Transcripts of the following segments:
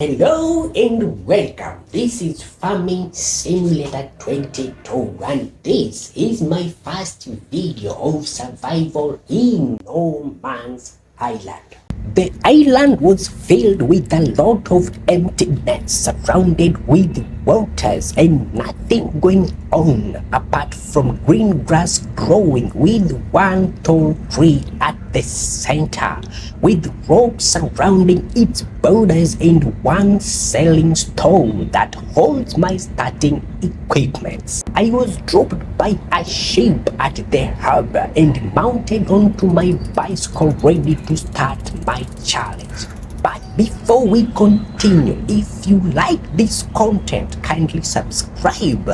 Hello and welcome. This is Farming Simulator 22 and this is my first video of survival in No Man's Island. The island was filled with a lot of emptiness, surrounded with waters and nothing going on apart from green grass growing with one tall tree at the center, with rocks surrounding its borders and one selling store that holds my starting equipment. I was dropped by a ship at the harbor and mounted onto my bicycle ready to start my challenge. But before we continue, if you like this content, kindly subscribe,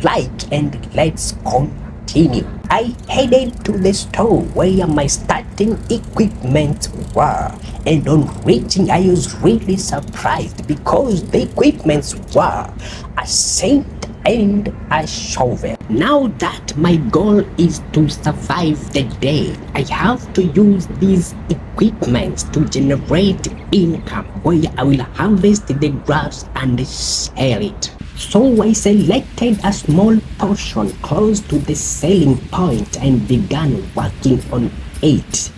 like, and let's continue. I headed to the store where my starting equipment were, and on reaching I was really surprised because the equipments were a saint and a shovel. Now that my goal is to survive the day, I have to use these equipments to generate income where I will harvest the grass and sell it. So I selected a small portion close to the selling point and began working on it.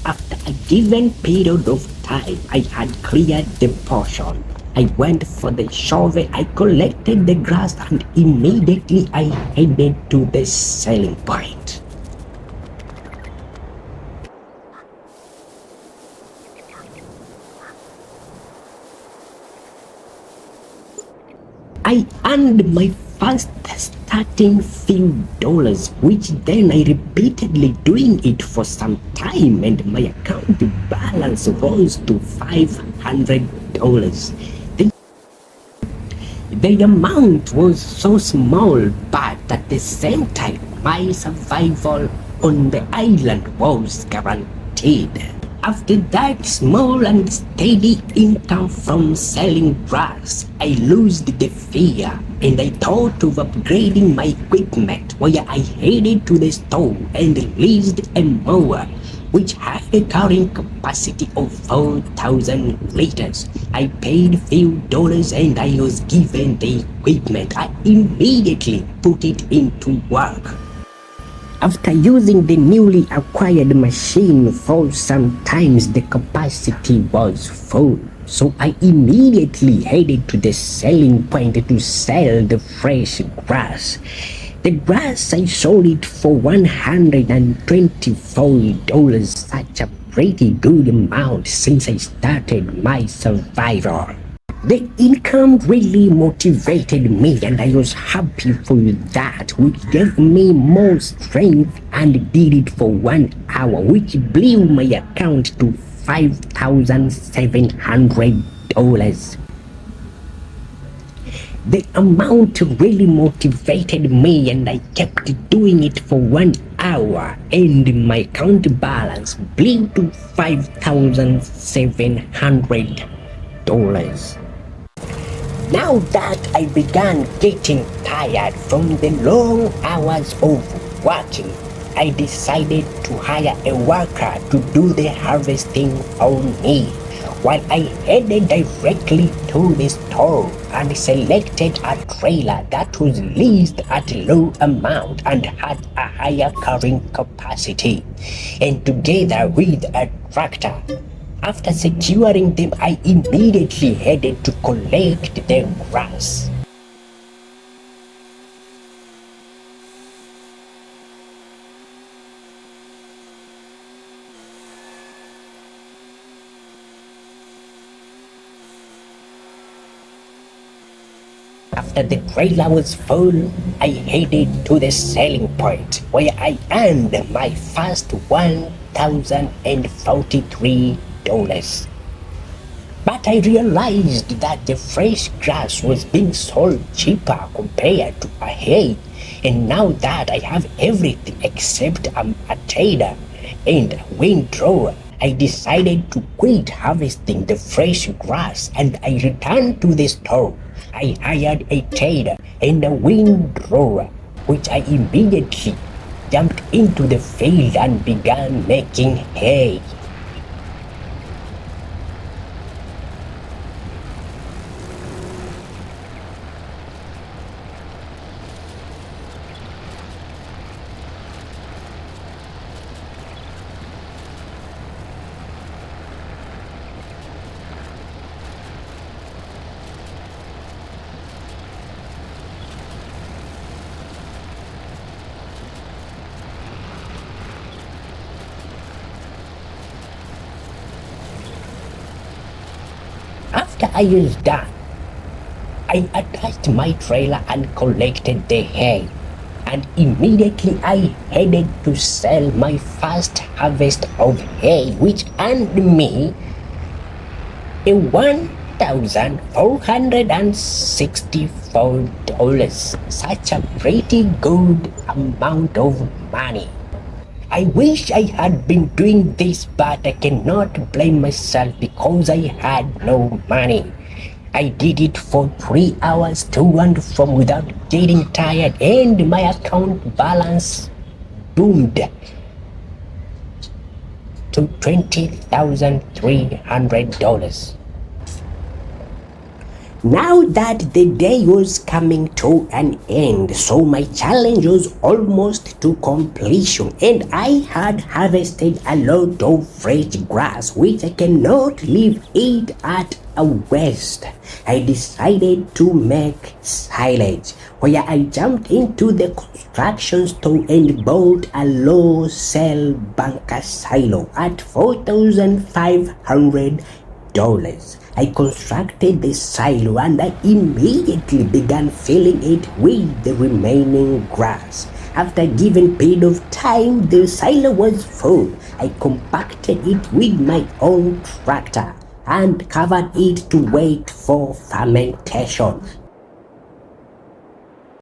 After a given period of time, I had cleared the portion. I went for the shovel, I collected the grass, and immediately I headed to the selling point. I earned my first starting few dollars, which then I repeatedly doing it for some time, and my account balance rose to $500. The amount was so small, but at the same time, my survival on the island was guaranteed. After that small and steady income from selling grass, I lost the fear and I thought of upgrading my equipment, where I headed to the store and leased a mower which had a carrying capacity of 4,000 liters. I paid few dollars and I was given the equipment. I immediately put it into work. After using the newly acquired machine for some time, the capacity was full. So I immediately headed to the selling point to sell the fresh grass. The grass, I sold it for $124, such a pretty good amount since I started my survival. The income really motivated me and I was happy for that, which gave me more strength, and did it for 1 hour, which blew my account to $5,700. The amount really motivated me and I kept doing it for 1 hour, and my account balance blew to $5,700. Now that I began getting tired from the long hours of working, I decided to hire a worker to do the harvesting for me, while I headed directly to the store and selected a trailer that was leased at a low amount and had a higher carrying capacity, and together with a tractor. After securing them, I immediately headed to collect the grass. After the trailer was full, I headed to the selling point, where I earned my first $1,043. But I realized that the fresh grass was being sold cheaper compared to a hay, and now that I have everything except a tailor and a windrower, I decided to quit harvesting the fresh grass and I returned to the store. I hired a tailor and a windrower which I immediately jumped into the field and began making hay. After I was done, I attached my trailer and collected the hay, and immediately I headed to sell my first harvest of hay, which earned me a $1,464. Such a pretty good amount of money. I wish I had been doing this, but I cannot blame myself because I had no money. I did it for 3 hours to and from without getting tired, and my account balance boomed to $20,300. Now that the day was coming to an end, so my challenge was almost to completion, and I had harvested a lot of fresh grass which I cannot leave it at a waste. I decided to make silage, where I jumped into the construction store and bought a low cell bunker silo at $4,500. I constructed the silo and I immediately began filling it with the remaining grass. After a given period of time, the silo was full. I compacted it with my own tractor and covered it to wait for fermentation.